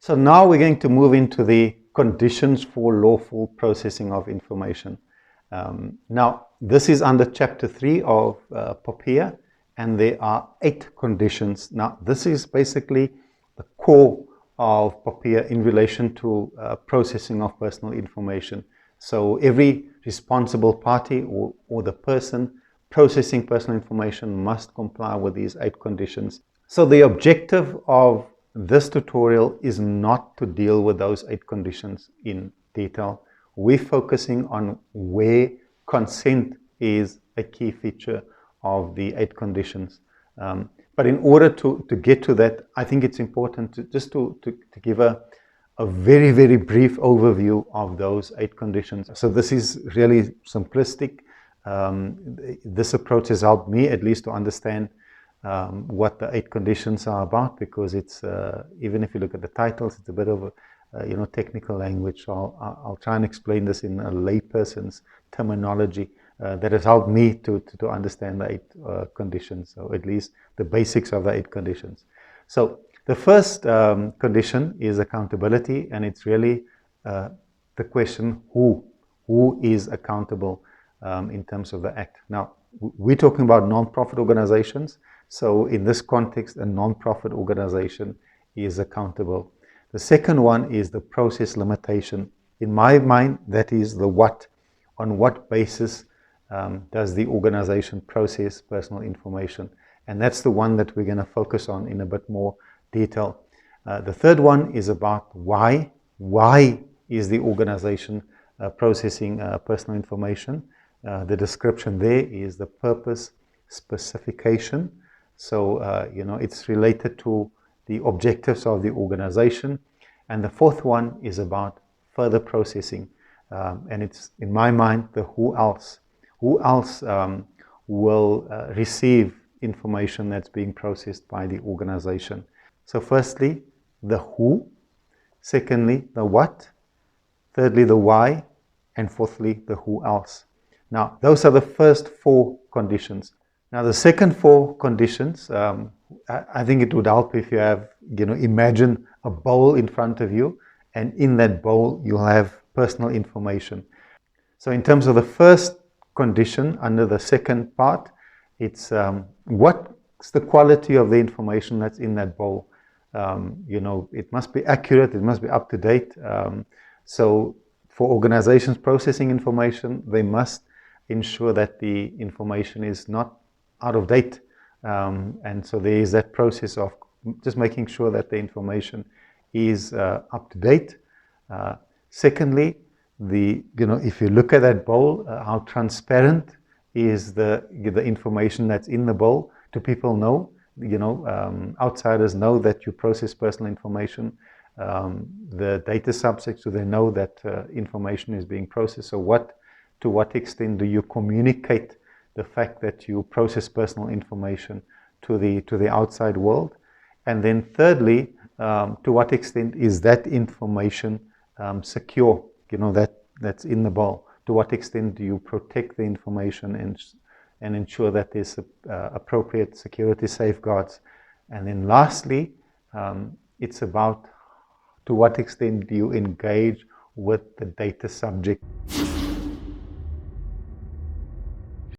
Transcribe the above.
So now we're going to move into the conditions for lawful processing of information. Now, this is under Chapter 3 of POPIA, and there are 8 conditions. Now, this is basically the core of POPIA in relation to processing of personal information. So every responsible party or the person processing personal information must comply with these 8 conditions. So the objective of this tutorial is not to deal with those 8 conditions in detail. We're focusing on where consent is a key feature of the 8 conditions. But in order to get to that, I think it's important to give a very, very brief overview of those 8 conditions. So this is really simplistic. This approach has helped me at least to understand what the 8 conditions are about, because it's even if you look at the titles, it's a bit of a technical language. So I'll try and explain this in a layperson's terminology that has helped me to understand the 8 conditions, so at least the basics of the 8 conditions. So the first condition is accountability, and it's really the question who is accountable in terms of the act. Now, we're talking about non-profit organizations. So in this context, a non-profit organization is accountable. The second one is the process limitation. In my mind, that is the what. On what basis does the organization process personal information? And that's the one that we're going to focus on in a bit more detail. The third one is about why. Why is the organization processing personal information? The description there is the purpose specification. So, it's related to the objectives of the organization. And the fourth one is about further processing. And it's, in my mind, the who else. Who else will receive information that's being processed by the organization? So firstly, the who. Secondly, the what. Thirdly, the why. And fourthly, the who else. Now, those are the first 4 conditions. Now, the second 4 conditions, I think it would help if you have, imagine a bowl in front of you, and in that bowl, you'll have personal information. So in terms of the first condition under the second part, it's what's the quality of the information that's in that bowl? It must be accurate, it must be up to date. So for organizations processing information, they must ensure that the information is not out of date. And so there is that process of just making sure that the information is up to date. Secondly, if you look at that bowl, how transparent is the information that's in the bowl? Do people know? Outsiders know that you process personal information. The data subjects, do they know that information is being processed? So to what extent do you communicate the fact that you process personal information to the outside world? And then thirdly, to what extent is that information secure, that's in the bowl? To what extent do you protect the information and ensure that there's appropriate security safeguards? And then lastly, it's about to what extent do you engage with the data subject?